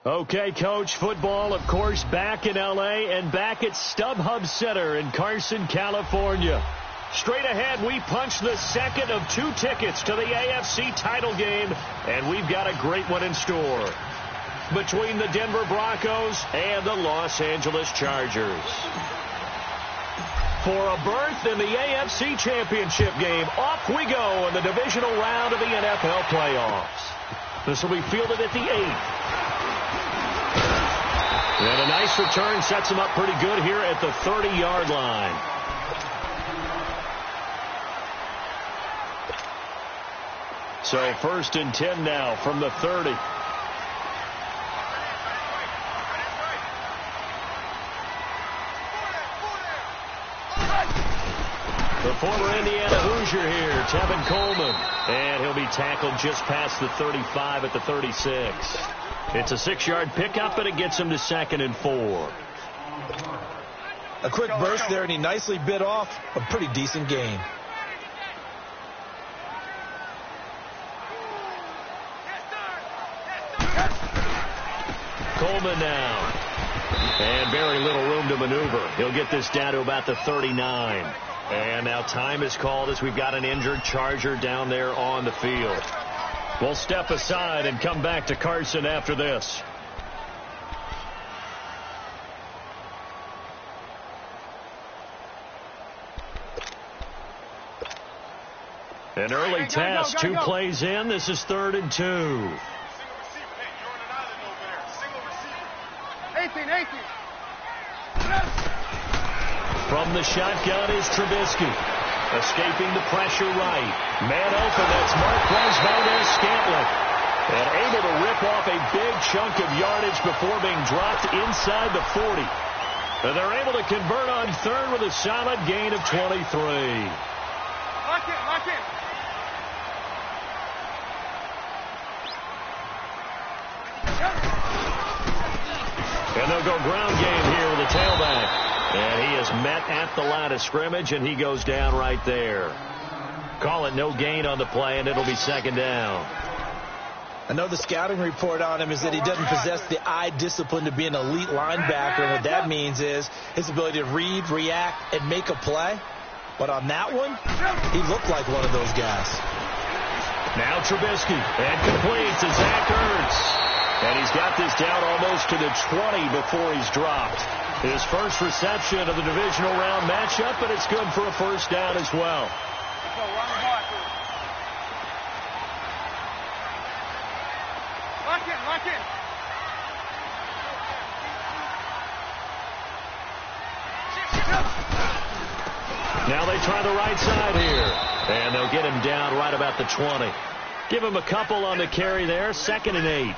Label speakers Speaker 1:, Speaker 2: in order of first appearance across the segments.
Speaker 1: Okay, Coach, football, of course, back in L.A. and back at StubHub Center in Carson, California. Straight ahead, we punch the second of 2 tickets to the AFC title game, and we've got a great one in store between the Denver Broncos and the Los Angeles Chargers. For a berth in the AFC Championship game, off we go in the divisional round of the NFL playoffs. This will be fielded at the 8th. And a nice return sets him up pretty good here at the 30-yard line. So 1st and 10 now from the 30. The former Indiana Hoosier here, Tevin Coleman. And he'll be tackled just past the 35 at the 36. It's a 6-yard pickup, and it gets him to 2nd and 4.
Speaker 2: A quick burst there, and he nicely bit off a pretty decent gain.
Speaker 1: Coleman now. And very little room to maneuver. He'll get this down to about the 39. And now time is called as we've got an injured Charger down there on the field. We'll step aside and come back to Carson after this. An early task, 2 plays in. This is 3rd and 2.
Speaker 3: 18.
Speaker 1: From the shotgun is Trubisky. Escaping the pressure right. Man open, that's Marquez Valdez-Scantling. And able to rip off a big chunk of yardage before being dropped inside the 40. And they're able to convert on 3rd with a solid gain of 23.
Speaker 3: Lock in.
Speaker 1: And they'll go ground game here with the tailback. And he is met at the line of scrimmage, and he goes down right there. Call it no gain on the play, and it'll be 2nd down.
Speaker 2: I know the scouting report on him is that he doesn't possess the eye discipline to be an elite linebacker. And what that means is his ability to read, react, and make a play. But on that one, he looked like one of those guys.
Speaker 1: Now Trubisky, and complete to Zach Ertz. And he's got this down almost to the 20 before he's dropped. His first reception of the divisional round matchup, but it's good for a 1st down as well.
Speaker 3: Lock in.
Speaker 1: Now they try the right side here. And they'll get him down right about the 20. Give him a couple on the carry there. 2nd and 8.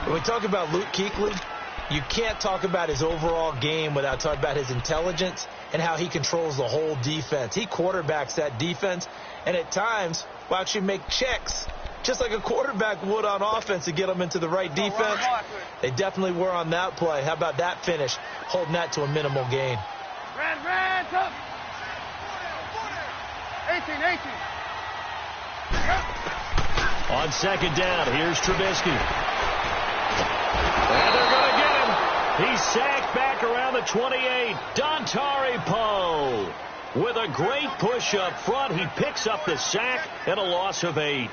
Speaker 2: When we talk about Luke Kuechly, you can't talk about his overall game without talking about his intelligence and how he controls the whole defense. He quarterbacks that defense, and at times will actually make checks, just like a quarterback would on offense to get them into the right defense. They definitely were on that play. How about that finish, holding that to a minimal gain?
Speaker 3: Red, up. 18.
Speaker 1: On 2nd down, here's Trubisky. And they're going to get him. He's sacked back around the 28. Dontari Poe with a great push up front. He picks up the sack and a loss of 8.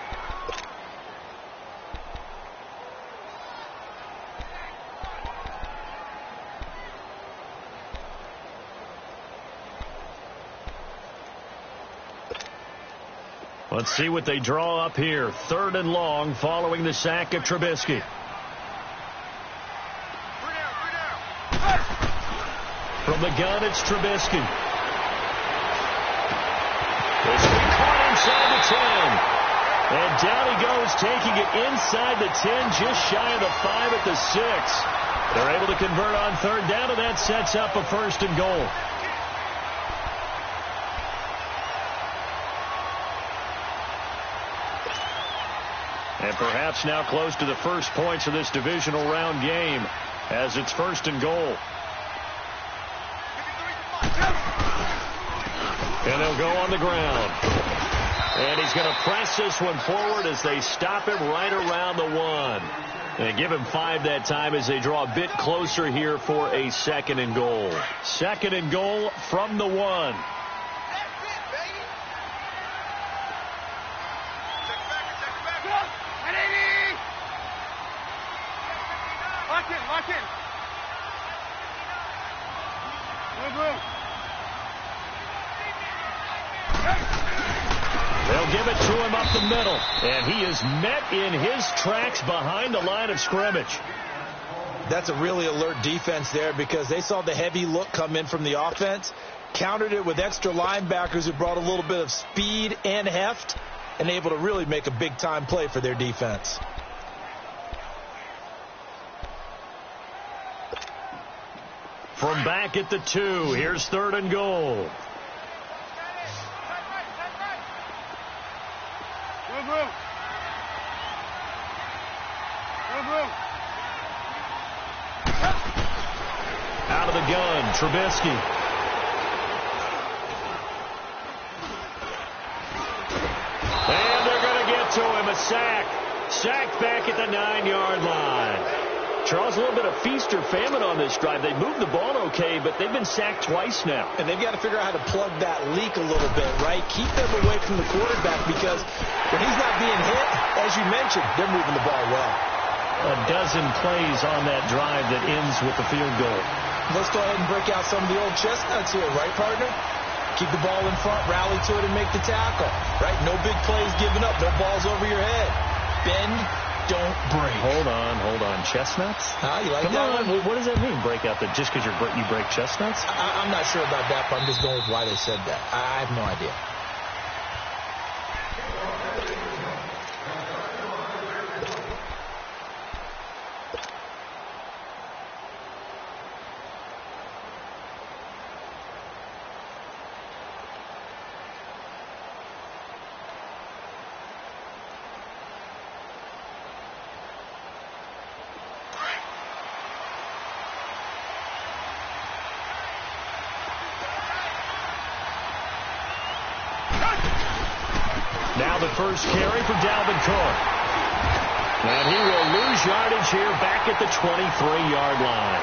Speaker 1: Let's see what they draw up here. 3rd and long following the sack of Trubisky. From the gun, it's Trubisky. It's caught inside the 10. And down he goes, taking it inside the 10, just shy of the 5 at the 6. They're able to convert on 3rd down, and that sets up a 1st and goal. And perhaps now close to the first points of this divisional round game as it's 1st and goal. And they'll go on the ground. And he's going to press this one forward as they stop him right around the 1. And give him 5 that time as they draw a bit closer here for a 2nd and goal. 2nd and goal from the 1.
Speaker 3: Lock in. Move.
Speaker 1: They'll give it to him up the middle. And he is met in his tracks behind the line of scrimmage.
Speaker 2: That's a really alert defense there because they saw the heavy look come in from the offense, countered it with extra linebackers who brought a little bit of speed and heft, and able to really make a big-time play for their defense.
Speaker 1: From back at the 2, here's 3rd and goal.
Speaker 3: Move.
Speaker 1: Out of the gun, Trubisky. And they're going to get to him, a sack. Sacked back at the 9-yard line. Charles, a little bit of feast or famine on this drive. They moved the ball okay, but they've been sacked twice now.
Speaker 2: And they've got to figure out how to plug that leak a little bit, right? Keep them away from the quarterback because when he's not being hit, as you mentioned, they're moving the ball well.
Speaker 1: A dozen plays on that drive that ends with the field goal.
Speaker 2: Let's go ahead and break out some of the old chestnuts here, right, partner? Keep the ball in front, rally to it, and make the tackle, right? No big plays given up, no balls over your head. Bend, don't break.
Speaker 1: Hold on. Chestnuts?
Speaker 2: You like
Speaker 1: Come
Speaker 2: that
Speaker 1: on.
Speaker 2: one?
Speaker 1: What does that mean, break out? Just because you break chestnuts?
Speaker 2: I'm not sure about that, but I'm just going with why they said that. I have no idea.
Speaker 1: Now the first carry for Dalvin Cook. And he will lose yardage here back at the 23-yard line.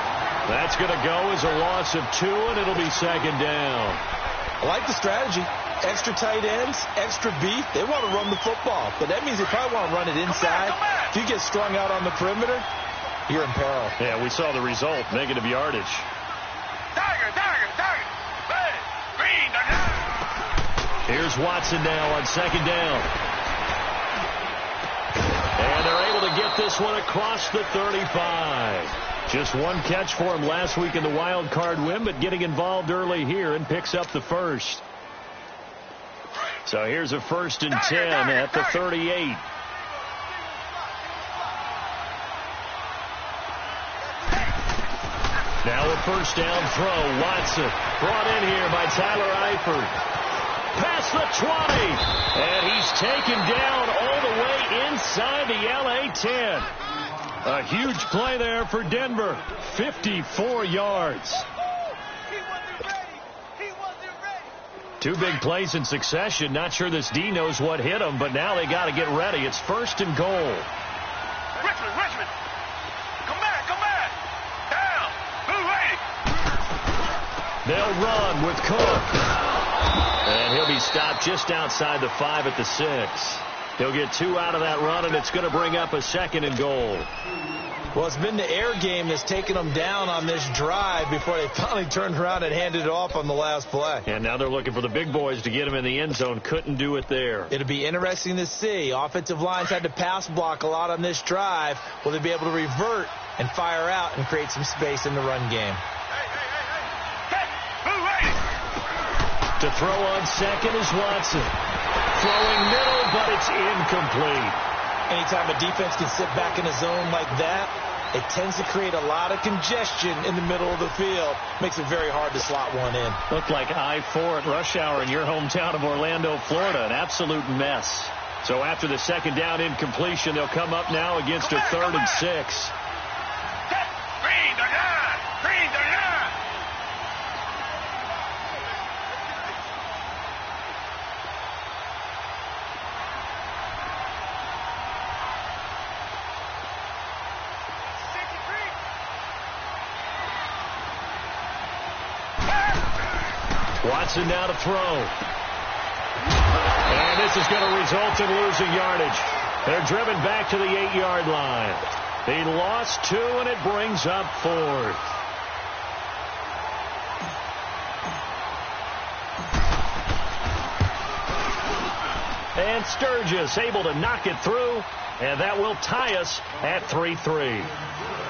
Speaker 1: That's going to go as a loss of 2, and it'll be 2nd down.
Speaker 2: I like the strategy. Extra tight ends, extra beef. They want to run the football, but that means they probably want to run it inside. If you get strung out on the perimeter, you're in peril.
Speaker 1: Yeah, we saw the result, negative yardage.
Speaker 3: Tiger. Hey, green,
Speaker 1: Here's Watson now on 2nd down. And they're able to get this one across the 35. Just one catch for him last week in the wild card win, but getting involved early here and picks up the first. So here's a 1st and 10 at the 38. Now a 1st down throw. Watson brought in here by Tyler Eifert. Past the 20. And he's taken down all the way inside the LA 10. A huge play there for Denver. 54 yards.
Speaker 3: He wasn't ready.
Speaker 1: 2 big plays in succession. Not sure this D knows what hit him, but now they got to get ready. It's 1st and goal.
Speaker 3: Richmond. Come back. Down. Move ready.
Speaker 1: They'll run with Cook. And he'll be stopped just outside the 5 at the 6. He'll get 2 out of that run, and it's going to bring up a 2nd and goal.
Speaker 2: Well, it's been the air game that's taken them down on this drive before they finally turned around and handed it off on the last play.
Speaker 1: And now they're looking for the big boys to get him in the end zone. Couldn't do it there.
Speaker 2: It'll be interesting to see. Offensive lines had to pass block a lot on this drive. Will they be able to revert and fire out and create some space in the run game?
Speaker 1: To throw on 2nd is Watson. Throwing middle, but it's incomplete.
Speaker 2: Anytime a defense can sit back in a zone like that, it tends to create a lot of congestion in the middle of the field. Makes it very hard to slot one in.
Speaker 1: Looked like I-4 at rush hour in your hometown of Orlando, Florida. An absolute mess. So after the 2nd down incompletion, they'll come up now against a 3rd and 6. Watson now to throw. And this is going to result in losing yardage. They're driven back to the 8-yard line. He lost 2, and it brings up 4th. And Sturgis able to knock it through, and that will tie us at 3-3.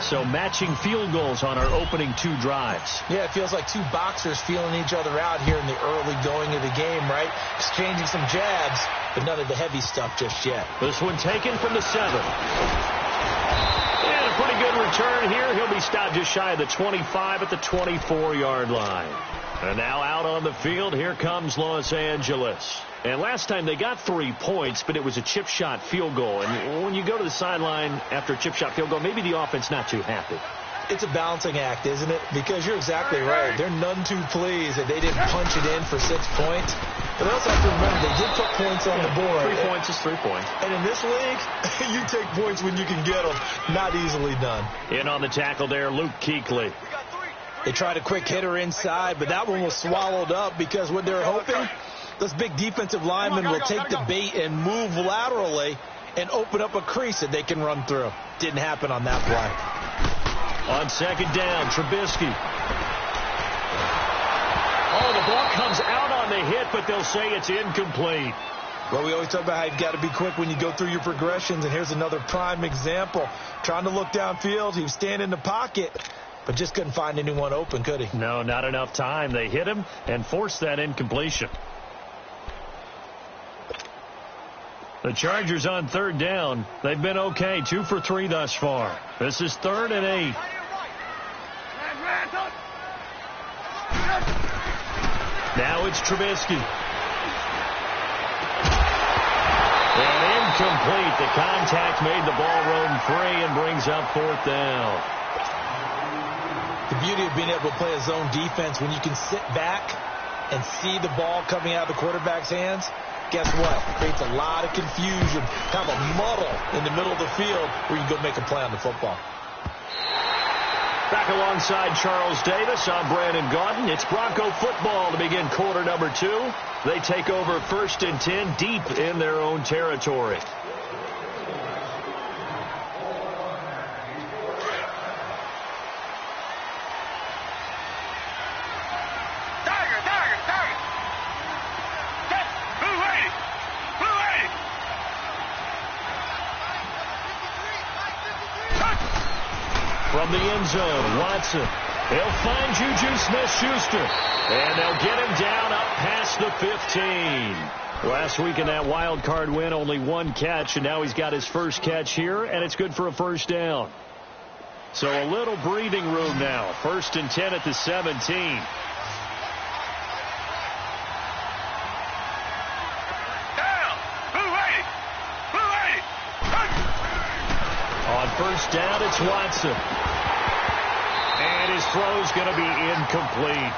Speaker 1: So matching field goals on our opening 2 drives.
Speaker 2: Yeah, it feels like 2 boxers feeling each other out here in the early going of the game, right? Exchanging some jabs, but none of the heavy stuff just yet.
Speaker 1: This one taken from the 7. And a pretty good return here. He'll be stopped just shy of the 25 at the 24-yard line. And now out on the field, here comes Los Angeles. And last time they got 3 points, but it was a chip shot field goal. And when you go to the sideline after a chip shot field goal, maybe the offense not too happy.
Speaker 2: It's a balancing act, isn't it? Because you're exactly right. They're none too pleased that they didn't punch it in for 6 points. But they also have to remember they did put points on the board.
Speaker 1: 3 points is 3 points.
Speaker 2: And in this league, you take points when you can get them. Not easily done.
Speaker 1: In on the tackle there, Luke Kuechly.
Speaker 2: They tried a quick hitter inside, but that one was swallowed up because what they're hoping, those big defensive linemen will take the bait and move laterally and open up a crease that they can run through. Didn't happen on that play.
Speaker 1: On 2nd down, Trubisky. Oh, the ball comes out on the hit, but they'll say it's incomplete.
Speaker 2: Well, we always talk about how you've got to be quick when you go through your progressions, and here's another prime example. Trying to look downfield, he was standing in the pocket, but just couldn't find anyone open, could he?
Speaker 1: No, not enough time. They hit him and forced that incompletion. The Chargers on 3rd down. They've been okay, 2 for 3 thus far. This is 3rd and 8. Now it's Trubisky. And incomplete. The contact made the ball roam free and brings up 4th down.
Speaker 2: The beauty of being able to play a zone defense when you can sit back and see the ball coming out of the quarterback's hands, guess what? It creates a lot of confusion, kind of a muddle in the middle of the field where you can go make a play on the football.
Speaker 1: Back alongside Charles Davis, I'm Brandon Gaudin. It's Bronco football to begin quarter number 2. They take over 1st and 10 deep in their own territory. From the end zone, Watson. He'll find Juju Smith-Schuster. And they'll get him down up past the 15. Last week in that wild card win, only 1 catch, and now he's got his first catch here, and it's good for a 1st down. So a little breathing room now. 1st and 10 at the 17. On 1st down, it's Watson. And his throw's going to be incomplete.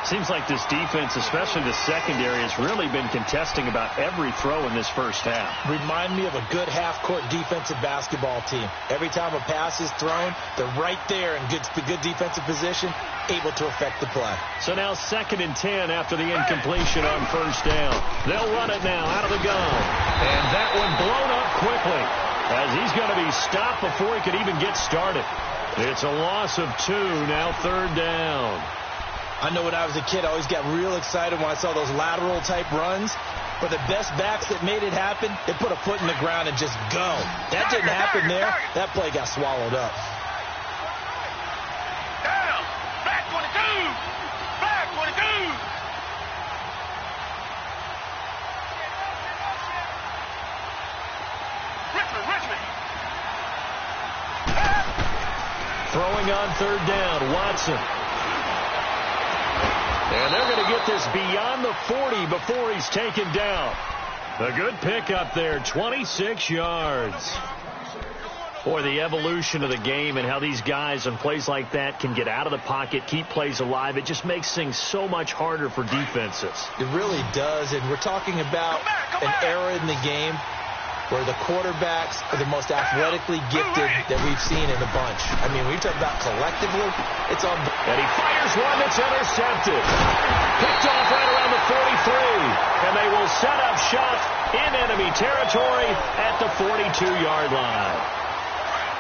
Speaker 1: Seems like this defense, especially the secondary, has really been contesting about every throw in this first half.
Speaker 2: Remind me of a good half-court defensive basketball team. Every time a pass is thrown, they're right there in good defensive position, able to affect the play.
Speaker 1: So now 2nd and 10 after the incompletion on 1st down. They'll run it now out of the gun. And that one blown up quickly, as he's going to be stopped before he could even get started. It's a loss of 2, now 3rd down.
Speaker 2: I know when I was a kid, I always got real excited when I saw those lateral-type runs. But the best backs that made it happen, they put a foot in the ground and just go. That didn't happen there. That play got swallowed up.
Speaker 3: Down! Back 22! Back 22! Richmond!
Speaker 1: Throwing on 3rd down, Watson. And they're going to get this beyond the 40 before he's taken down. A good pickup there, 26 yards. Boy, the evolution of the game and how these guys on plays like that can get out of the pocket, keep plays alive, it just makes things so much harder for defenses.
Speaker 2: It really does, and we're talking about an era in the game where the quarterbacks are the most athletically gifted that we've seen in the bunch. I mean, when you talk about collectively, it's on.
Speaker 1: And he fires one that's intercepted. Picked off right around the 43. And they will set up shop in enemy territory at the 42-yard line.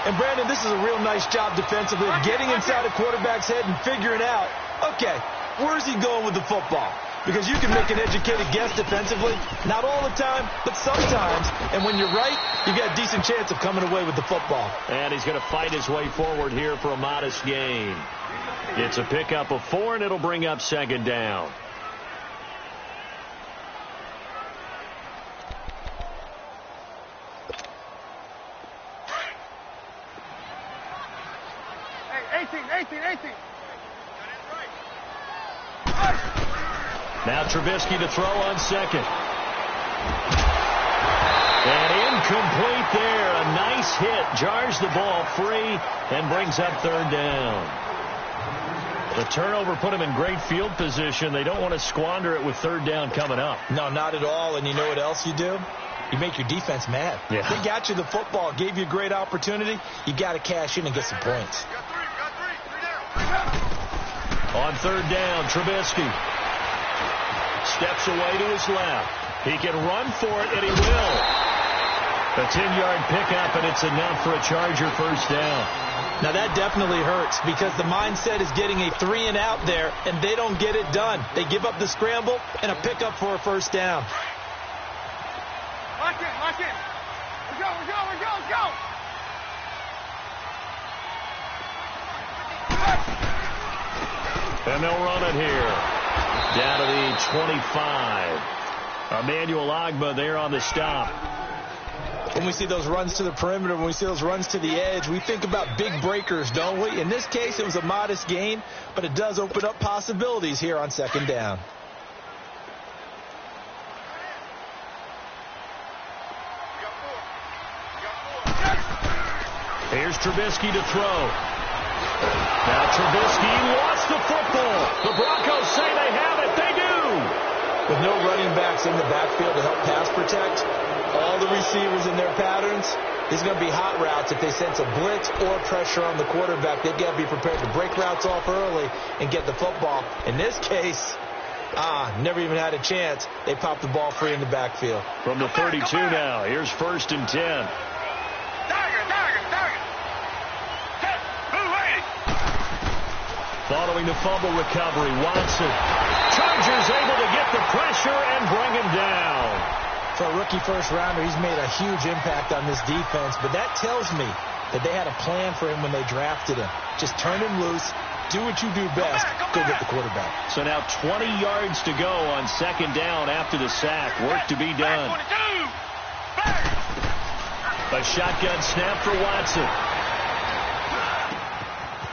Speaker 2: And, Brandon, this is a real nice job defensively of getting inside a quarterback's head and figuring out, okay, where's he going with the football? Because you can make an educated guess defensively, not all the time, but sometimes. And when you're right, you've got a decent chance of coming away with the football.
Speaker 1: And he's going to fight his way forward here for a modest gain. It's a pickup of 4, and it'll bring up second down.
Speaker 3: Hey, 18.
Speaker 1: Now Trubisky to throw on second. And incomplete there. A nice hit. Jars the ball free and brings up third down. The turnover put him in great field position. They don't want to squander it with third down coming up.
Speaker 2: No, not at all. And you know what else you do? You make your defense mad.
Speaker 1: Yeah.
Speaker 2: They got you the football, gave you a great opportunity. You got to cash in and get some points.
Speaker 1: On third down, Trubisky steps away to his left. He can run for it, and he will. A 10-yard pickup, and it's enough for a Charger first down.
Speaker 2: Now, that definitely hurts because the mindset is getting a 3-and-out there, and they don't get it done. They give up the scramble and a pickup for a first down.
Speaker 3: Lock in. Let's go.
Speaker 1: And they'll run it here. Down to the 25. Emmanuel Ogbah there on the stop.
Speaker 2: When we see those runs to the perimeter, when we see those runs to the edge, we think about big breakers, don't we? In this case, it was a modest gain, but it does open up possibilities here on second down.
Speaker 1: Here's Trubisky to throw. Now Trubisky lost the football. The Broncos say they have it. They do.
Speaker 2: With no running backs in the backfield to help pass protect, all the receivers in their patterns, there's going to be hot routes if they sense a blitz or pressure on the quarterback. They've got to be prepared to break routes off early and get the football. In this case, never even had a chance. They popped the ball free in the backfield.
Speaker 1: From the 32 now, here's first and 10. Following the fumble recovery, Watson. Chargers able to get the pressure and bring him down.
Speaker 2: For a rookie first-rounder, he's made a huge impact on this defense, but that tells me that they had a plan for him when they drafted him. Just turn him loose, do what you do best, go get the quarterback.
Speaker 1: So now 20 yards to go on second down after the sack. Work to be done. A shotgun snap for Watson.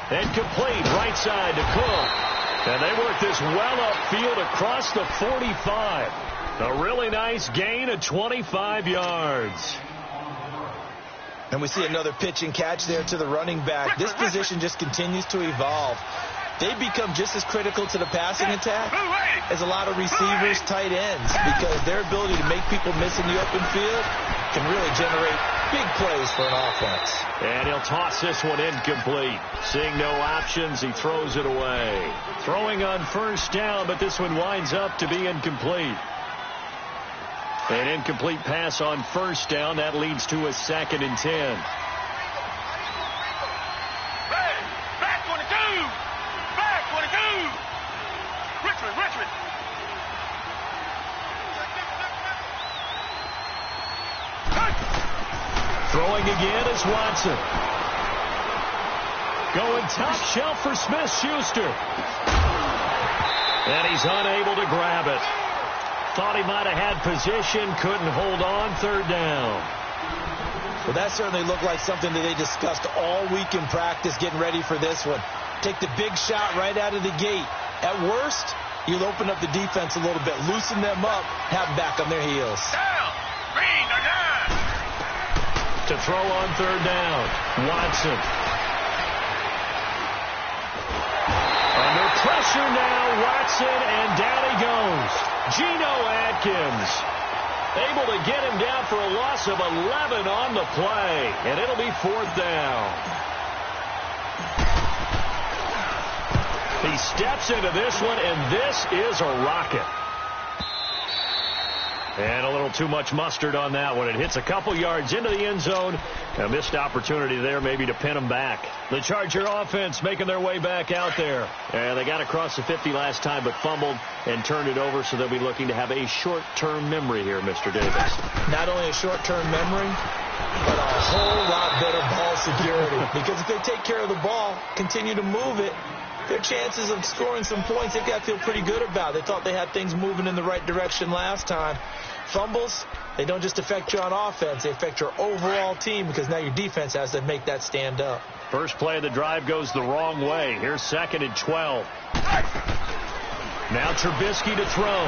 Speaker 1: And complete right side to Cook. And they work this well upfield across the 45. A really nice gain of 25 yards.
Speaker 2: And we see another pitch and catch there to the running back. This position just continues to evolve. They become just as critical to the passing attack as a lot of receivers, tight ends, because their ability to make people miss in the open field can really generate big plays for an offense.
Speaker 1: And he'll toss this one incomplete. Seeing no options, he throws it away. Throwing on first down, but this one winds up to be incomplete. An incomplete pass on first down. That leads to a second and 10.
Speaker 3: Richmond.
Speaker 1: Throwing again is Watson. Going top shelf for Smith-Schuster. And he's unable to grab it. Thought he might have had position, couldn't hold on, third down.
Speaker 2: Well, that certainly looked like something that they discussed all week in practice getting ready for this one. Take the big shot right out of the gate. At worst, you'll open up the defense a little bit, loosen them up, have them back on their heels.
Speaker 1: To throw on third down, Watson. Under pressure now, Watson, and down he goes. Geno Atkins. Able to get him down for a loss of 11 on the play. And it'll be 4th down. He steps into this one, and this is a rocket. And a little too much mustard on that one. It hits a couple yards into the end zone. A missed opportunity there maybe to pin him back. The Charger offense making their way back out there. And they got across the 50 last time but fumbled and turned it over, so they'll be looking to have a short-term memory here, Mr. Davis.
Speaker 2: Not only a short-term memory, but a whole lot better ball security. Because if they take care of the ball, continue to move it, their chances of scoring some points, they've got to feel pretty good about. They thought they had things moving in the right direction last time. Fumbles, they don't just affect you on offense, they affect your overall team because now your defense has to make that stand up.
Speaker 1: First play of the drive goes the wrong way. Here's 2nd and 12. Now Trubisky to throw.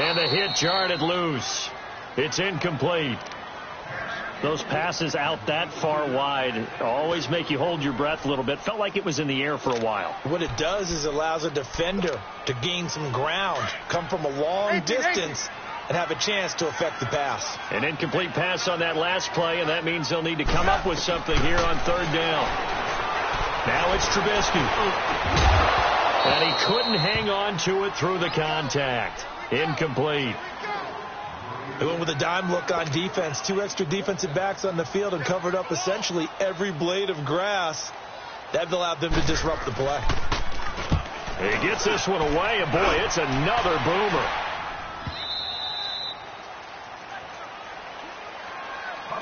Speaker 1: And a hit jarred loose. It's incomplete. Those passes out that far wide always make you hold your breath a little bit. Felt like it was in the air for a while.
Speaker 2: What it does is it allows a defender to gain some ground, come from a long distance, and have a chance to affect the pass.
Speaker 1: An incomplete pass on that last play, and that means they'll need to come up with something here on 3rd down. Now it's Trubisky. And he couldn't hang on to it through the contact. Incomplete.
Speaker 2: They went with a dime look on defense. 2 extra defensive backs on the field and covered up essentially every blade of grass. That allowed them to disrupt the play.
Speaker 1: He gets this one away, and boy, it's another boomer.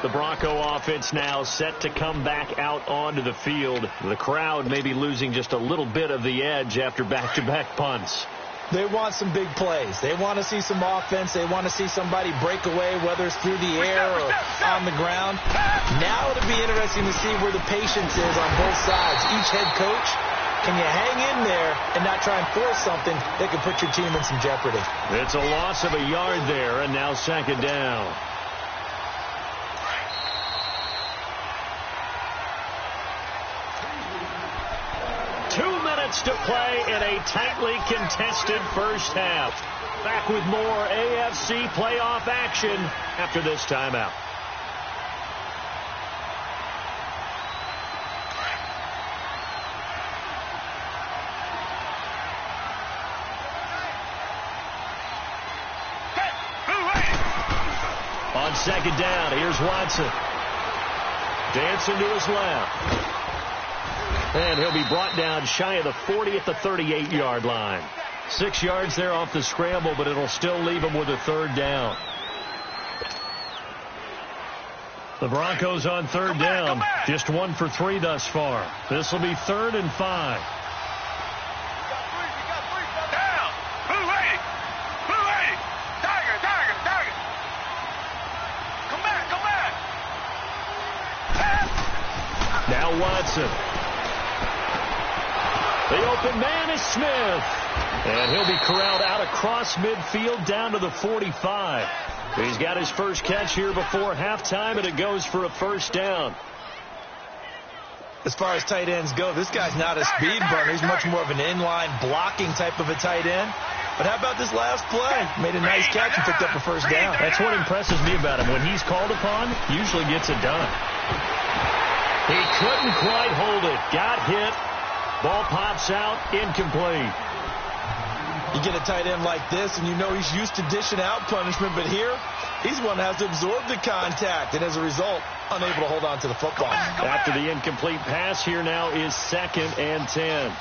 Speaker 1: The Bronco offense now set to come back out onto the field. The crowd may be losing just a little bit of the edge after back-to-back punts.
Speaker 2: They want some big plays. They want to see some offense. They want to see somebody break away, whether it's through the air or on the ground. Now it'll be interesting to see where the patience is on both sides. Each head coach, can you hang in there and not try and force something that could put your team in some jeopardy?
Speaker 1: It's a loss of a yard there, and now 2nd down. To play in a tightly contested first half. Back with more AFC playoff action after this timeout. On 2nd down, here's Watson. Dancing to his left. And he'll be brought down shy of the 40 at the 38-yard line. 6 yards there off the scramble, but it'll still leave him with a 3rd down. The Broncos on 3rd down. Just 1 for 3 thus far. This will be 3rd and 5.
Speaker 3: Down. Move ready. Move ready. Tiger. Come back.
Speaker 1: Now Watson. The open man is Smith. And he'll be corralled out across midfield down to the 45. He's got his first catch here before halftime, and it goes for a 1st down.
Speaker 2: As far as tight ends go, this guy's not a speed burner. He's much more of an inline blocking type of a tight end. But how about this last play? Made a nice catch and picked up a 1st down.
Speaker 1: That's what impresses me about him. When he's called upon, usually gets it done. He couldn't quite hold it. Got hit. Ball pops out, incomplete.
Speaker 2: You get a tight end like this, and you know he's used to dishing out punishment, but here, he's one that has to absorb the contact, and as a result, unable to hold on to the football.
Speaker 1: After the incomplete pass, here now is 2nd and 10.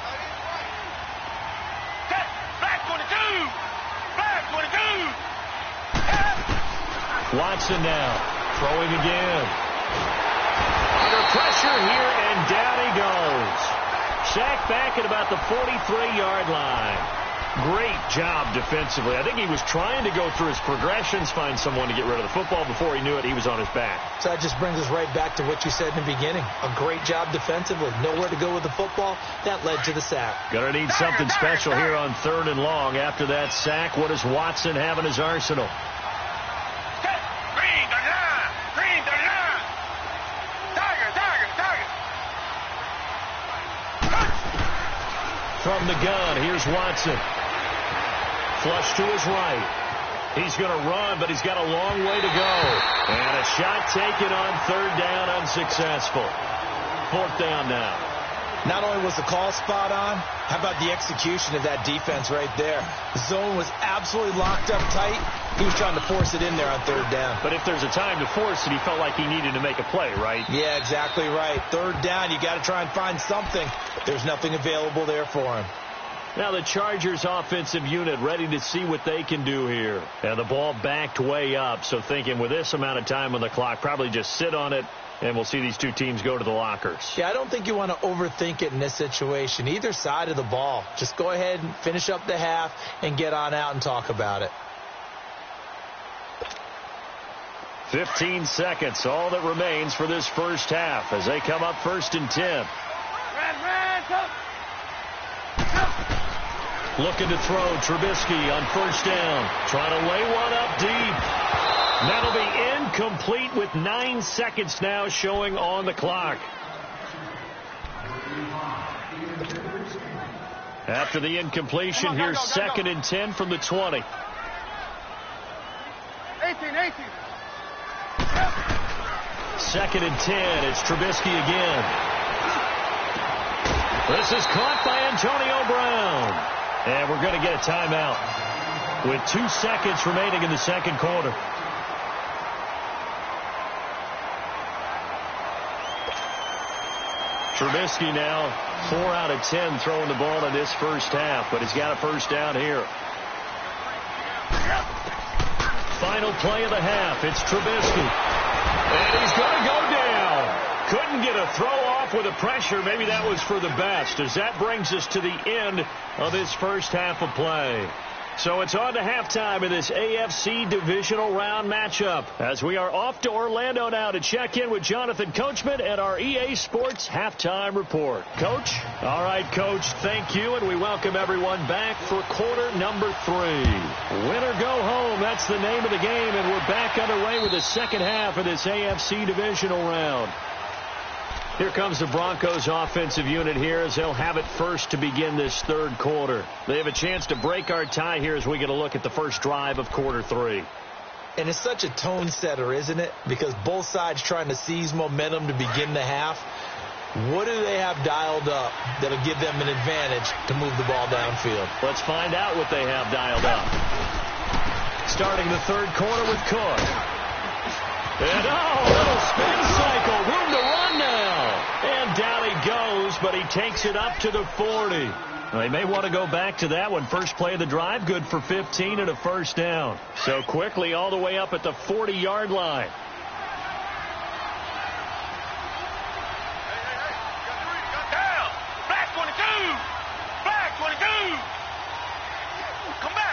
Speaker 1: Watson now, throwing again. Under pressure here, and down he goes. Sacked back at about the 43-yard line. Great job defensively. I think he was trying to go through his progressions, find someone to get rid of the football. Before he knew it, he was on his back.
Speaker 2: So that just brings us right back to what you said in the beginning. A great job defensively. Nowhere to go with the football. That led to the sack.
Speaker 1: Gonna need something special here on 3rd and long. After that sack, what does Watson have in his arsenal? From the gun, here's Watson. Flush to his right. He's going to run, but he's got a long way to go. And a shot taken on third down, unsuccessful. Fourth down now.
Speaker 2: Not only was the call spot on, how about the execution of that defense right there? The zone was absolutely locked up tight. He was trying to force it in there on third down.
Speaker 1: But if there's a time to force it, he felt like he needed to make a play, right?
Speaker 2: Yeah, exactly right. Third down, you got to try and find something. There's nothing available there for him.
Speaker 1: Now the Chargers offensive unit ready to see what they can do here. And the ball backed way up, so thinking with this amount of time on the clock, probably just sit on it, and we'll see these two teams go to the lockers.
Speaker 2: Yeah, I don't think you want to overthink it in this situation. Either side of the ball. Just go ahead and finish up the half and get on out and talk about it.
Speaker 1: 15 seconds, all that remains for this first half as they come up 1st and 10. Looking to throw, Trubisky on first down. Trying to lay one up deep. That'll be incomplete with 9 seconds now showing on the clock. After the incompletion, here's 2nd and 10 from the 20.
Speaker 3: 18.
Speaker 1: 2nd and 10. It's Trubisky again. This is caught by Antonio Brown. And we're going to get a timeout with 2 seconds remaining in the second quarter. Trubisky now 4 out of 10 throwing the ball in this first half, but he's got a first down here. Final play of the half. It's Trubisky. And he's going to go down. Couldn't get a throw off with the pressure. Maybe that was for the best, as that brings us to the end of this first half of play. So it's on to halftime in this AFC divisional round matchup as we are off to Orlando now to check in with Jonathan Coachman at our EA Sports Halftime Report. Coach? All right, Coach, thank you, and we welcome everyone back for quarter number 3. Win or go home, that's the name of the game, and we're back underway with the second half of this AFC divisional round. Here comes the Broncos offensive unit here as they'll have it first to begin this third quarter. They have a chance to break our tie here as we get a look at the first drive of quarter 3.
Speaker 2: And it's such a tone setter, isn't it? Because both sides trying to seize momentum to begin the half. What do they have dialed up that'll give them an advantage to move the ball downfield?
Speaker 1: Let's find out what they have dialed up. Starting the third quarter with Cook. And little spin cycle. Room to run now. And down he goes, but he takes it up to the 40. They may want to go back to that one. First play of the drive, good for 15 and a first down. So quickly all the way up at the 40-yard line.
Speaker 3: Down. Back 22. Back 22. Come back.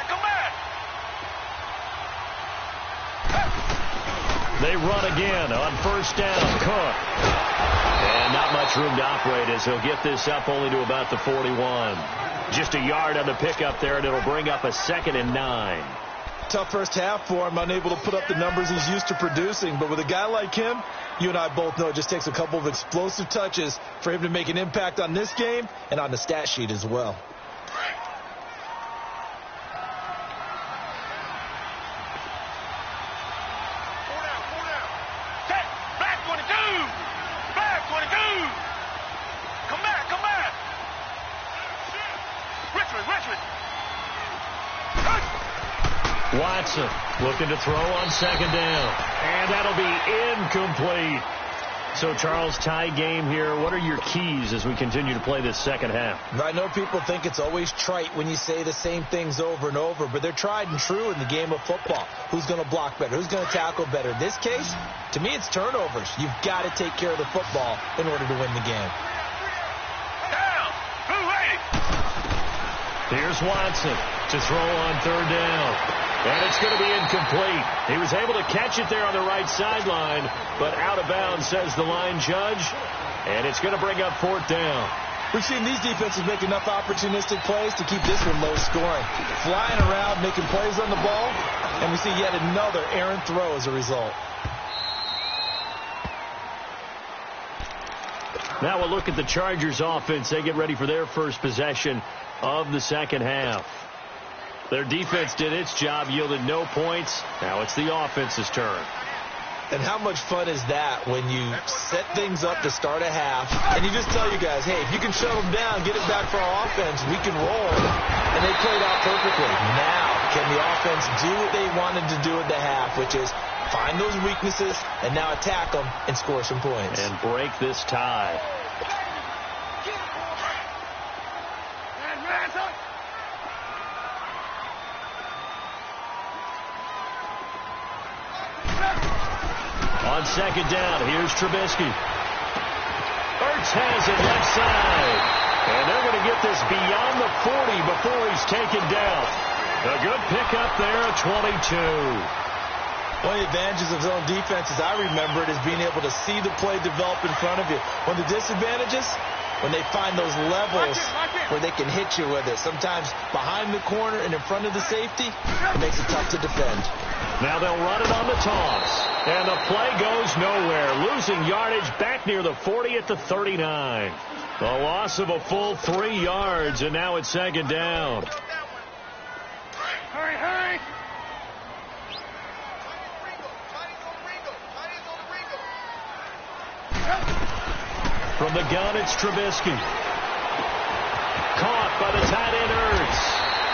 Speaker 1: They run again on first down. Cook. And not much room to operate as he'll get this up only to about the 41. Just a yard on the pickup there, and it'll bring up a 2nd and 9.
Speaker 2: Tough first half for him, unable to put up the numbers he's used to producing. But with a guy like him, you and I both know it just takes a couple of explosive touches for him to make an impact on this game and on the stat sheet as well.
Speaker 1: Watson looking to throw on second down. And that'll be incomplete. So, Charles, tie game here. What are your keys as we continue to play this second half?
Speaker 2: I know people think it's always trite when you say the same things over and over, but they're tried and true in the game of football. Who's going to block better? Who's going to tackle better? In this case, to me, it's turnovers. You've got to take care of the football in order to win the game.
Speaker 3: Down. Who ready?
Speaker 1: Here's Watson to throw on third down. And it's going to be incomplete. He was able to catch it there on the right sideline, but out of bounds, says the line judge. And it's going to bring up fourth down.
Speaker 2: We've seen these defenses make enough opportunistic plays to keep this one low scoring. Flying around, making plays on the ball, and we see yet another errant throw as a result.
Speaker 1: Now we'll look at the Chargers offense. They get ready for their first possession of the second half. Their defense did its job, yielded no points. Now it's the offense's turn.
Speaker 2: And how much fun is that when you set things up to start a half, and you just tell you guys, hey, if you can shut them down, get it back for our offense, we can roll. And they played out perfectly. Now, can the offense do what they wanted to do at the half, which is find those weaknesses and now attack them and score some points.
Speaker 1: And break this tie. On second down, here's Trubisky. Ertz has it left side. And they're going to get this beyond the 40 before he's taken down. A good pickup there at 22.
Speaker 2: One of the advantages of zone defense, as I remember it, is being able to see the play develop in front of you. One of the disadvantages, when they find those levels where they can hit you with it. Sometimes behind the corner and in front of the safety, it makes it tough to defend.
Speaker 1: Now they'll run it on the toss. And the play goes nowhere. Losing yardage back near the 40 at the 39. A loss of a full 3 yards, and now it's second down.
Speaker 3: Hurry, hurry.
Speaker 1: From the gun, it's Trubisky. Caught by the tight end, Ertz.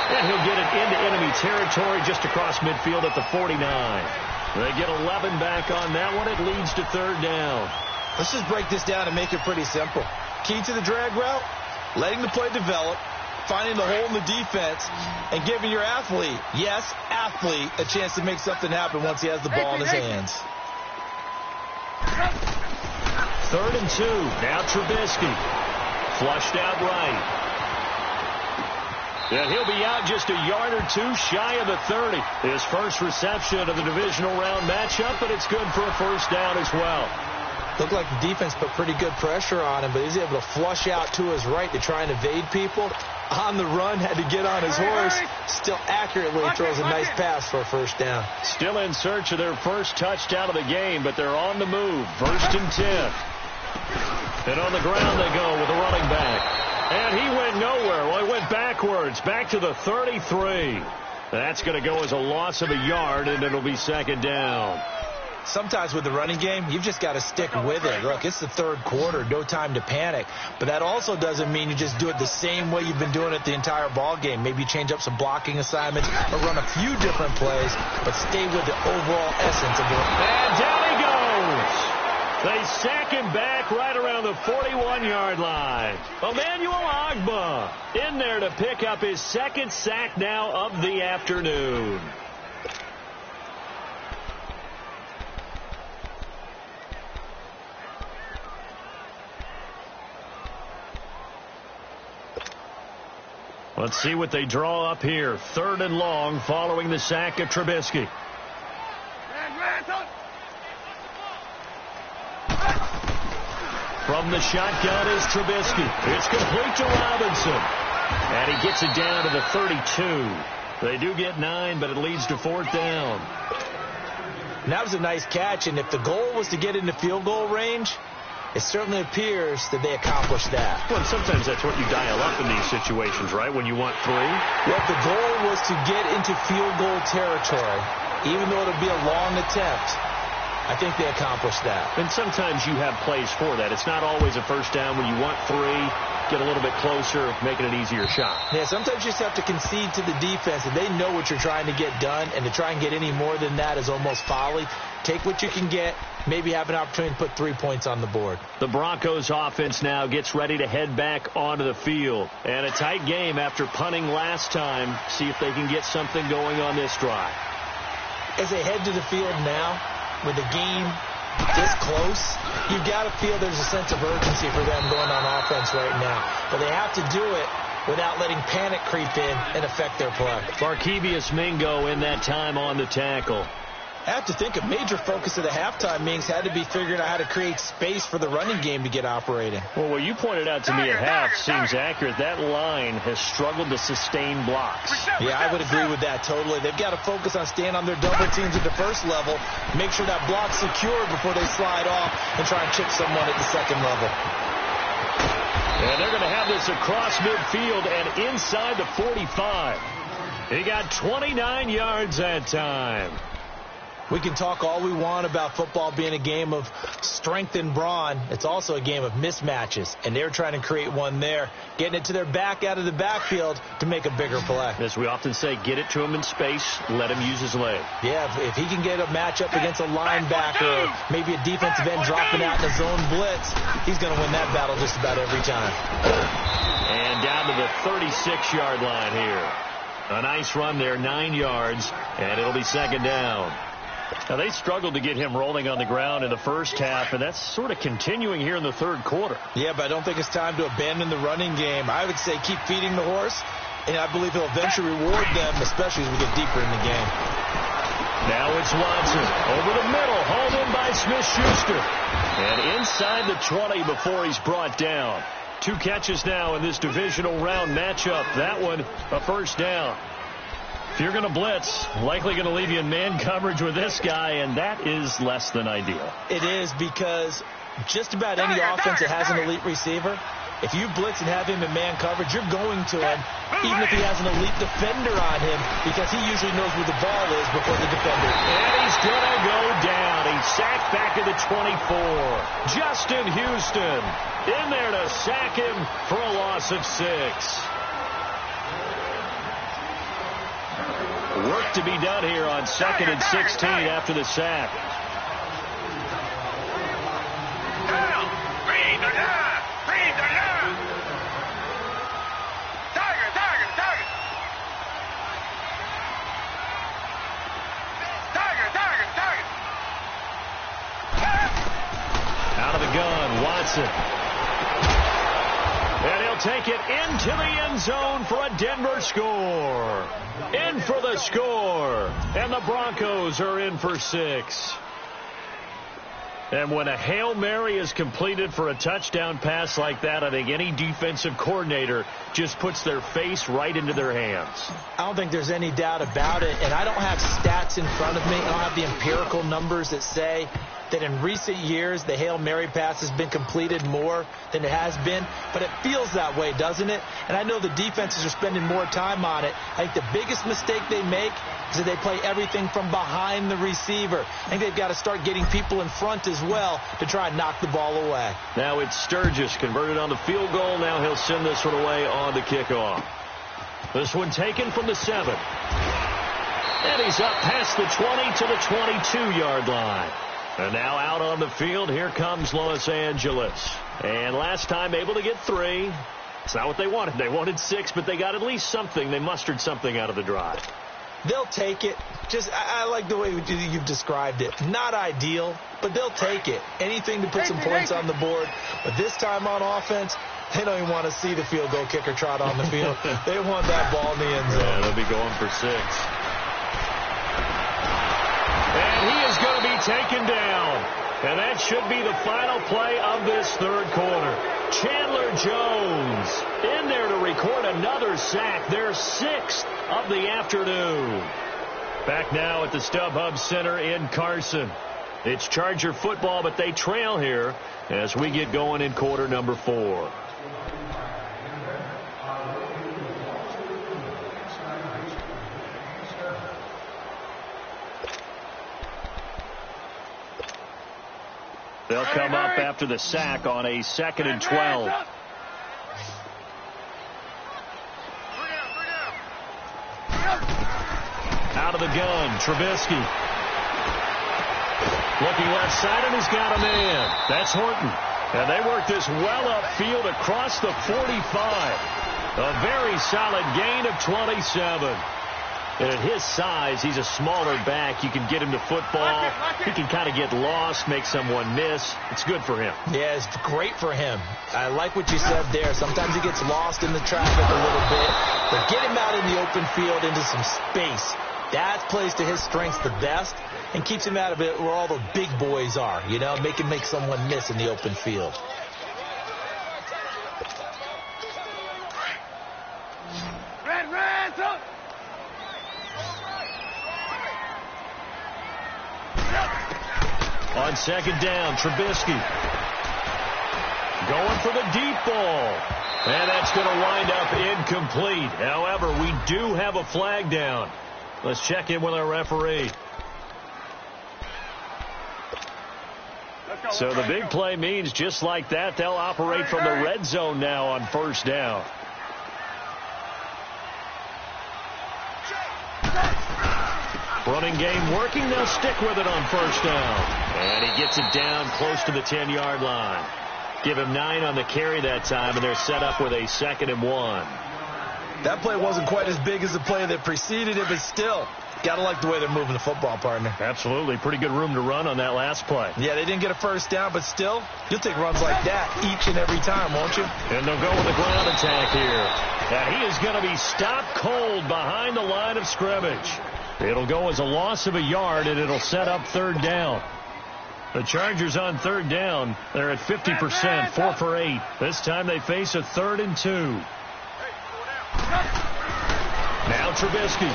Speaker 1: And he'll get it into enemy territory just across midfield at the 49. They get 11 back on that one. It leads to third down.
Speaker 2: Let's just break this down and make it pretty simple. Key to the drag route, letting the play develop, finding the hole in the defense, and giving your athlete, yes, athlete, a chance to make something happen once he has the ball in his hands.
Speaker 1: Third and 2. Now Trubisky. Flushed out right. And he'll be out just a yard or two shy of the 30. His first reception of the divisional round matchup, but it's good for a first down as well.
Speaker 2: Looked like the defense put pretty good pressure on him, but he's able to flush out to his right to try and evade people. On the run, had to get on his horse. Still accurately throws a nice pass for a first down.
Speaker 1: Still in search of their first touchdown of the game, but they're on the move. First and 10. And on the ground they go with a running back. And he went nowhere. Well, he went backwards, back to the 33. That's going to go as a loss of a yard, and it'll be second down.
Speaker 2: Sometimes with the running game, you've just got to stick with it. Look, it's the third quarter, no time to panic. But that also doesn't mean you just do it the same way you've been doing it the entire ball game. Maybe you change up some blocking assignments or run a few different plays, but stay with the overall essence of the run.
Speaker 1: And down he goes. They sack him back right around the 41-yard line. Emmanuel Ogbah in there to pick up his second sack now of the afternoon. Let's see what they draw up here. Third and long following the sack of Trubisky. From the shotgun is Trubisky. It's complete to Robinson. And he gets it down to the 32. They do get 9, but it leads to fourth down.
Speaker 2: And that was a nice catch, and if the goal was to get into field goal range, it certainly appears that they accomplished that.
Speaker 1: Well, sometimes that's what you dial up in these situations, right, when you want 3?
Speaker 2: Well, the goal was to get into field goal territory, even though it'll be a long attempt. I think they accomplished that.
Speaker 1: And sometimes you have plays for that. It's not always a first down when you want 3, get a little bit closer, making an easier shot.
Speaker 2: Yeah, sometimes you just have to concede to the defense, and they know what you're trying to get done, and to try and get any more than that is almost folly. Take what you can get, maybe have an opportunity to put 3 points on the board.
Speaker 1: The Broncos offense now gets ready to head back onto the field. And a tight game after punting last time. See if they can get something going on this drive.
Speaker 2: As they head to the field now, with the game this close, you've got to feel there's a sense of urgency for them going on offense right now. But they have to do it without letting panic creep in and affect their play.
Speaker 1: Barkevius Mingo in that time on the tackle.
Speaker 2: I have to think a major focus of the halftime meetings had to be figuring out how to create space for the running game to get operating.
Speaker 1: Well, what you pointed out to me at half seems accurate. That line has struggled to sustain blocks.
Speaker 2: Yeah, I would agree with that totally. They've got to focus on staying on their double teams at the first level, make sure that block's secure before they slide off and try and chip someone at the second level.
Speaker 1: And they're going to have this across midfield and inside the 45. He got 29 yards that time.
Speaker 2: We can talk all we want about football being a game of strength and brawn. It's also a game of mismatches, and they're trying to create one there, getting it to their back out of the backfield to make a bigger play.
Speaker 1: As we often say, get it to him in space, let him use his leg.
Speaker 2: Yeah, if he can get a matchup against a linebacker, or maybe a defensive end dropping out in a zone blitz, he's going to win that battle just about every time.
Speaker 1: And down to the 36-yard line here. A nice run there, 9 yards, and it'll be second down. Now, they struggled to get him rolling on the ground in the first half, and that's sort of continuing here in the third quarter.
Speaker 2: Yeah, but I don't think it's time to abandon the running game. I would say keep feeding the horse, and I believe he'll eventually reward them, especially as we get deeper in the game.
Speaker 1: Now it's Watson over the middle, hauled in by Smith-Schuster. And inside the 20 before he's brought down. 2 catches now in this divisional round matchup. That one, a first down. If you're going to blitz, likely going to leave you in man coverage with this guy, and that is less than ideal.
Speaker 2: It is, because just about any offense that has an elite receiver, if you blitz and have him in man coverage, you're going to him, even if he has an elite defender on him, because he usually knows where the ball is before the defender.
Speaker 1: And he's going to go down. He's sacked back at the 24. Justin Houston in there to sack him for a loss of 6. Work to be done here on 2nd and 16 after the sack. Out of the gun, Watson. And he'll take it into the end zone for a Denver score. In for the score. And the Broncos are in for 6. And when a Hail Mary is completed for a touchdown pass like that, I think any defensive coordinator just puts their face right into their hands.
Speaker 2: I don't think there's any doubt about it. And I don't have stats in front of me. I don't have the empirical numbers that say that in recent years the Hail Mary pass has been completed more than it has been, but it feels that way, doesn't it? And I know the defenses are spending more time on it. I think the biggest mistake they make is that they play everything from behind the receiver. I think they've got to start getting people in front as well to try and knock the ball away.
Speaker 1: Now it's Sturgis converted on the field goal. Now he'll send this one away on the kickoff. This one taken from the 7. And he's up past the 20 to the 22-yard line. And now out on the field, here comes Los Angeles. And last time able to get 3. It's not what they wanted. They wanted 6, but they got at least something. They mustered something out of the drive.
Speaker 2: They'll take it. I like the way you've described it. Not ideal, but they'll take it. Anything to put some points on the board. But this time on offense, they don't even want to see the field goal kicker trot on the field. They want that ball in the end zone.
Speaker 1: Yeah, they'll be going for 6. And he is going to be taken down. And that should be the final play of this third quarter. Chandler Jones in there to record another sack. Their 6th of the afternoon. Back now at the StubHub Center in Carson. It's Charger football, but they trail here as we get going in quarter number 4. They'll come up after the sack on a 2nd and 12. Out of the gun, Trubisky. Looking left side, and he's got a man. That's Horton. And they work this well upfield across the 45. A very solid gain of 27. And at his size, he's a smaller back. You can get him to football. He can kind of get lost, make someone miss. It's good for him.
Speaker 2: Yeah, it's great for him. I like what you said there. Sometimes he gets lost in the traffic a little bit. But get him out in the open field into some space. That plays to his strengths the best and keeps him out of it where all the big boys are, you know, make someone miss in the open field.
Speaker 1: On 2nd down, Trubisky going for the deep ball. And that's going to wind up incomplete. However, we do have a flag down. Let's check in with our referee. So the big play means just like that, they'll operate from the red zone now on first down. Running game working. They'll stick with it on first down. And he gets it down close to the 10-yard line. Give him 9 on the carry that time, and they're set up with a 2nd and 1.
Speaker 2: That play wasn't quite as big as the play that preceded it, but still, got to like the way they're moving the football, partner.
Speaker 1: Absolutely. Pretty good room to run on that last play.
Speaker 2: Yeah, they didn't get a first down, but still, you'll take runs like that each and every time, won't you?
Speaker 1: And they'll go with the ground attack here. And he is going to be stopped cold behind the line of scrimmage. It'll go as a loss of a yard, and it'll set up 3rd down. The Chargers on 3rd down. They're at 50%, 4 for 8. This time they face a 3rd and 2. Now Trubisky.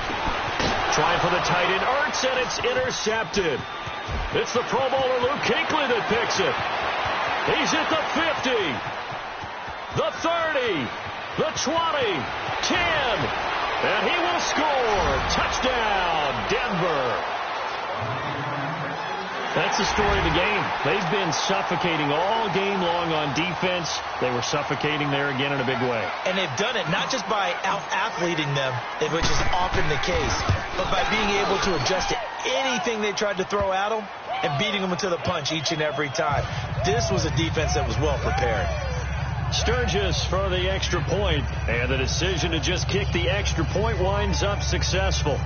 Speaker 1: Trying for the tight end. Ertz, and it's intercepted. It's the Pro Bowler Luke Kuechly that picks it. He's at the 50. The 30. The 20. 10. And he will score. Touchdown, Denver. That's the story of the game. They've been suffocating all game long on defense. They were suffocating there again in a big way.
Speaker 2: And they've done it not just by out-athleting them, which is often the case, but by being able to adjust to anything they tried to throw at them and beating them to the punch each and every time. This was a defense that was well prepared.
Speaker 1: Sturgis for the extra point, and the decision to just kick the extra point winds up successful.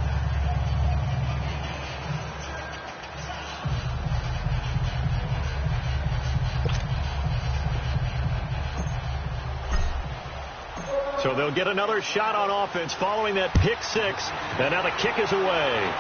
Speaker 1: So they'll get another shot on offense following that pick 6, and now the kick is away.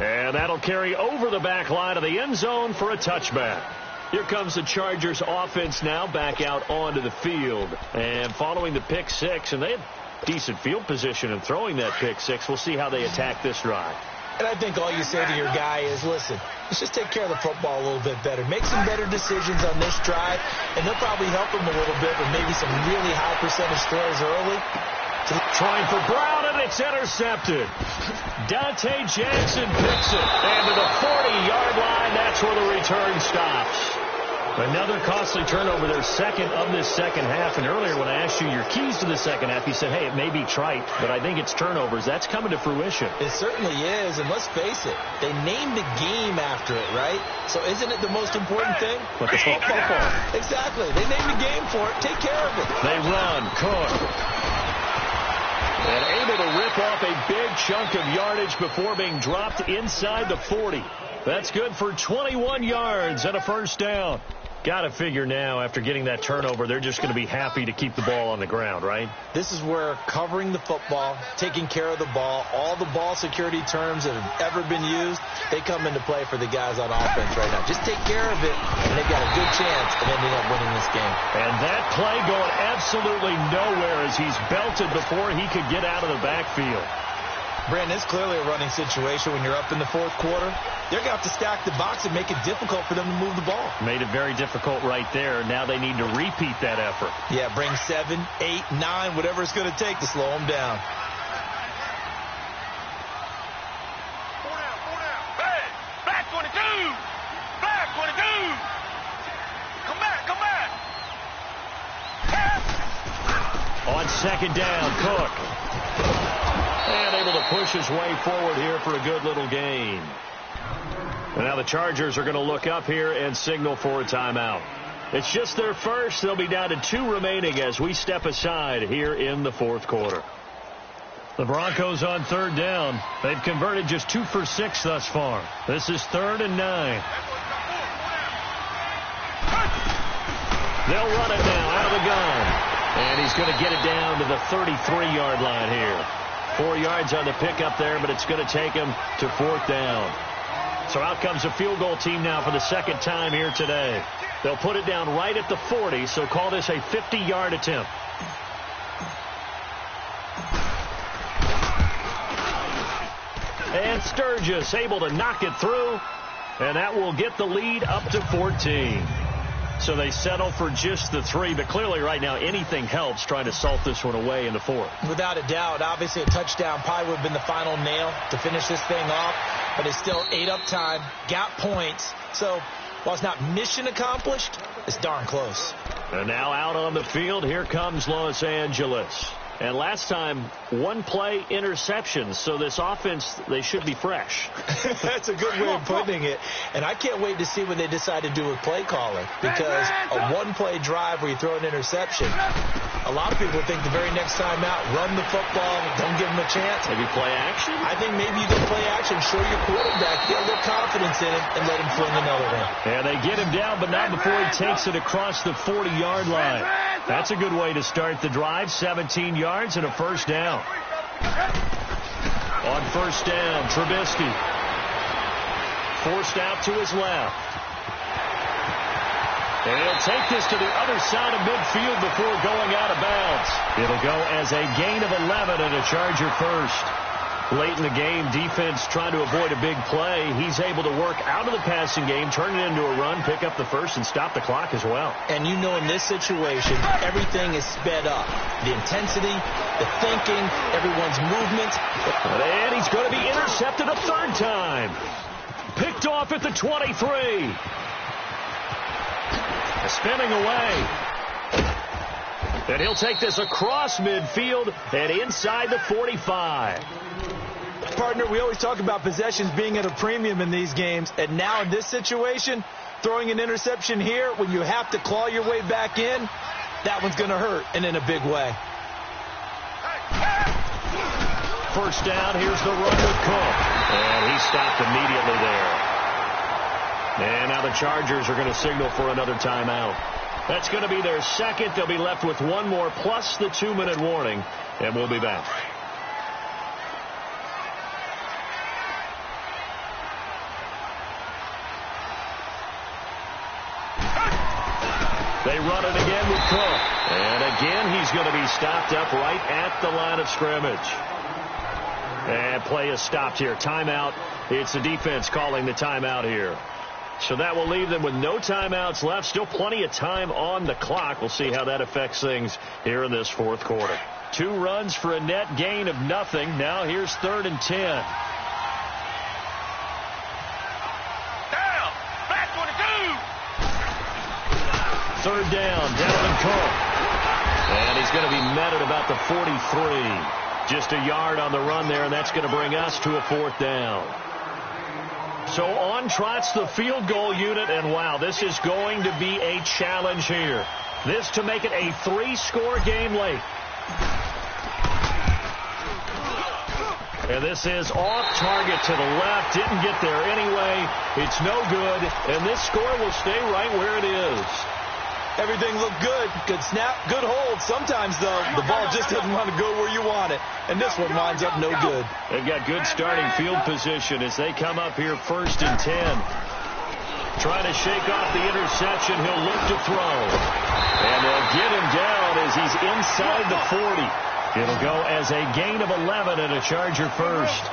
Speaker 1: And that'll carry over the back line of the end zone for a touchback. Here comes the Chargers offense now back out onto the field. And following the pick 6, and they have decent field position in throwing that pick 6. We'll see how they attack this drive.
Speaker 2: And I think all you say to your guy is, listen, let's just take care of the football a little bit better. Make some better decisions on this drive, and they'll probably help him a little bit with maybe some really high percentage throws early.
Speaker 1: Trying for Brown, and it's intercepted. Dante Jackson picks it. And to the 40-yard line, that's where the return stops. Another costly turnover, their second of this second half. And earlier when I asked you your keys to the second half, you said, hey, it may be trite, but I think it's turnovers. That's coming to fruition.
Speaker 2: It certainly is, and let's face it, they named the game after it, right? So isn't it the most important thing?
Speaker 1: But the football.
Speaker 2: Exactly. They named the game for it. Take care of it.
Speaker 1: They run. Cook. And able to rip off a big chunk of yardage before being dropped inside the 40. That's good for 21 yards and a first down. Got to figure now, after getting that turnover, they're just going to be happy to keep the ball on the ground, right?
Speaker 2: This is where covering the football, taking care of the ball, all the ball security terms that have ever been used, they come into play for the guys on offense right now. Just take care of it, and they've got a good chance of ending up winning this game.
Speaker 1: And that play going absolutely nowhere as he's belted before he could get out of the backfield.
Speaker 2: Brandon, it's clearly a running situation when you're up in the 4th quarter. They're going to have to stack the box and make it difficult for them to move the ball.
Speaker 1: Made it very difficult right there. Now they need to repeat that effort.
Speaker 2: Yeah, bring 7, 8, 9, whatever it's going to take to slow them down.
Speaker 3: Hey, back 22! Back 22! Come back!
Speaker 1: On second down, Cook. And able to push his way forward here for a good little gain. And now the Chargers are going to look up here and signal for a timeout. It's just their first. They'll be down to 2 remaining as we step aside here in the 4th quarter. The Broncos on 3rd down. They've converted just 2 for 6 thus far. This is 3rd and 9. They'll run it now out of the gun. And he's going to get it down to the 33-yard line here. 4 yards on the pickup there, but it's going to take him to 4th down. So out comes a field goal team now for the second time here today. They'll put it down right at the 40, so call this a 50-yard attempt. And Sturgis able to knock it through, and that will get the lead up to 14. So they settle for just the 3, but clearly right now anything helps trying to salt this one away in the 4th.
Speaker 2: Without a doubt, obviously a touchdown probably would have been the final nail to finish this thing off, but it's still ate up time, got points. So while it's not mission accomplished, it's darn close.
Speaker 1: And now out on the field, here comes Los Angeles. And last time, 1-play interceptions, so this offense, they should be fresh.
Speaker 2: That's a good way of putting it. And I can't wait to see what they decide to do with play calling, because a 1-play drive where you throw an interception, a lot of people think the very next time out, run the football, don't give them a chance.
Speaker 1: Maybe play action?
Speaker 2: I think maybe you can play action, show your quarterback, get a little confidence in him, and let him fling another one.
Speaker 1: And they get him down, but not before he takes it across the 40-yard line. That's a good way to start the drive, 17 yards and a first down. On first down, Trubisky. Forced out to his left. And he'll take this to the other side of midfield before going out of bounds. It'll go as a gain of 11 and a Charger first. Late in the game, defense trying to avoid a big play. He's able to work out of the passing game, turn it into a run, pick up the first, and stop the clock as well.
Speaker 2: And you know in this situation, everything is sped up. The intensity, the thinking, everyone's movement.
Speaker 1: And he's going to be intercepted a 3rd time. Picked off at the 23. Spinning away. And he'll take this across midfield and inside the 45.
Speaker 2: Partner, we always talk about possessions being at a premium in these games, and now in this situation, throwing an interception here when you have to claw your way back in, that one's going to hurt, and in a big way.
Speaker 1: First down, here's the run with Cook, and he stopped immediately there. And now the Chargers are going to signal for another timeout. That's going to be their second. They'll be left with one more plus the 2-minute warning, and we'll be back. They run it again with Cook. And again, he's going to be stopped up right at the line of scrimmage. And play is stopped here. Timeout. It's the defense calling the timeout here. So that will leave them with no timeouts left. Still plenty of time on the clock. We'll see how that affects things here in this 4th quarter. 2 runs for a net gain of nothing. Now here's 3rd and 10.
Speaker 3: Down. Back for the goal.
Speaker 1: 3rd down, Dalvin Cook. And he's going to be met at about the 43. Just a yard on the run there, and that's going to bring us to a 4th down. So on trots the field goal unit, and wow, this is going to be a challenge here. This to make it a 3-score game late. And this is off target to the left. Didn't get there anyway. It's no good, and this score will stay right where it is.
Speaker 2: Everything looked good. Good snap, good hold. Sometimes, though, the ball just doesn't want to go where you want it. And this one winds up no good.
Speaker 1: They've got good starting field position as they come up here 1st and 10. Trying to shake off the interception. He'll look to throw. And they'll get him down as he's inside the 40. It'll go as a gain of 11 and a Charger first.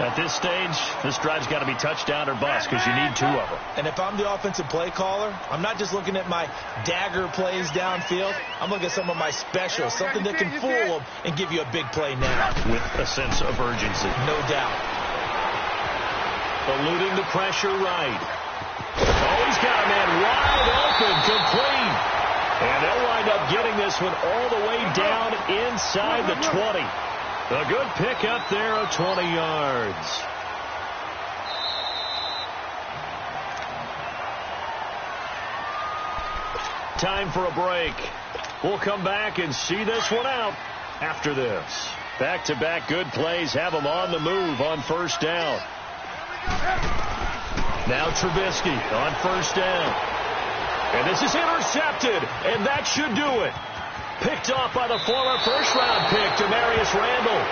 Speaker 1: At this stage, this drive's got to be touchdown or bust because you need 2 of them.
Speaker 2: And if I'm the offensive play caller, I'm not just looking at my dagger plays downfield. I'm looking at some of my specials, something that can fool them and give you a big play now.
Speaker 1: With a sense of urgency.
Speaker 2: No doubt.
Speaker 1: Eluding the pressure right. Oh, he's got a man wide open, complete. And they'll wind up getting this one all the way down inside the 20. A good pick up there of 20 yards. Time for a break. We'll come back and see this one out after this. Back-to-back good plays have them on the move on 1st down. Now Trubisky on 1st down. And this is intercepted, and that should do it. Picked off by the former 1st-round pick, Demarius Randall.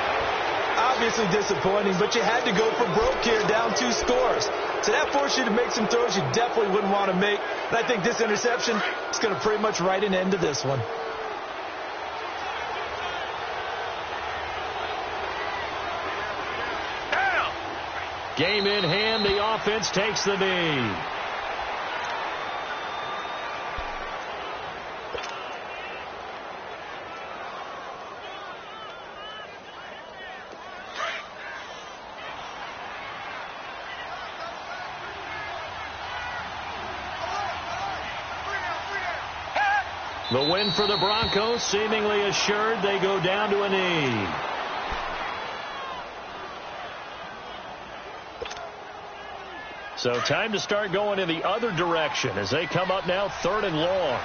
Speaker 2: Obviously disappointing, but you had to go for broke here, down 2 scores. So that forced you to make some throws you definitely wouldn't want to make. And I think this interception is going to pretty much write an end to this one.
Speaker 1: Game in hand, the offense takes the knee. The win for the Broncos seemingly assured. They go down to a knee. So time to start going in the other direction as they come up now 3rd and long.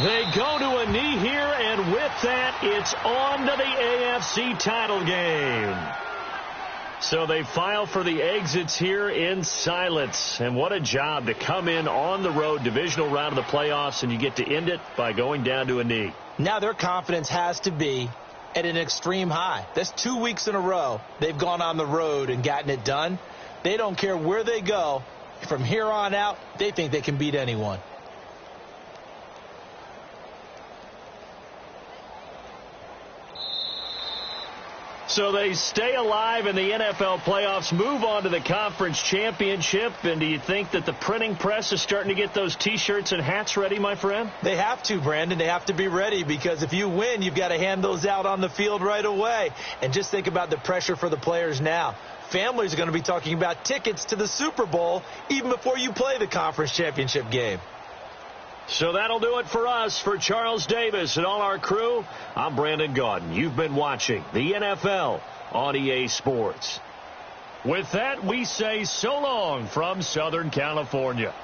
Speaker 1: They go to a knee here, and with that, it's on to the AFC title game. So they file for the exits here in silence. And what a job to come in on the road, divisional round of the playoffs, and you get to end it by going down to a knee.
Speaker 2: Now their confidence has to be at an extreme high. That's 2 weeks in a row they've gone on the road and gotten it done. They don't care where they go. From here on out, they think they can beat anyone.
Speaker 1: So they stay alive in the NFL playoffs, move on to the conference championship. And do you think that the printing press is starting to get those T-shirts and hats ready, my friend?
Speaker 2: They have to, Brandon. They have to be ready, because if you win, you've got to hand those out on the field right away. And just think about the pressure for the players now. Families are going to be talking about tickets to the Super Bowl even before you play the conference championship game.
Speaker 1: So that'll do it for us. For Charles Davis and all our crew, I'm Brandon Gaudin. You've been watching the NFL on EA Sports. With that, we say so long from Southern California.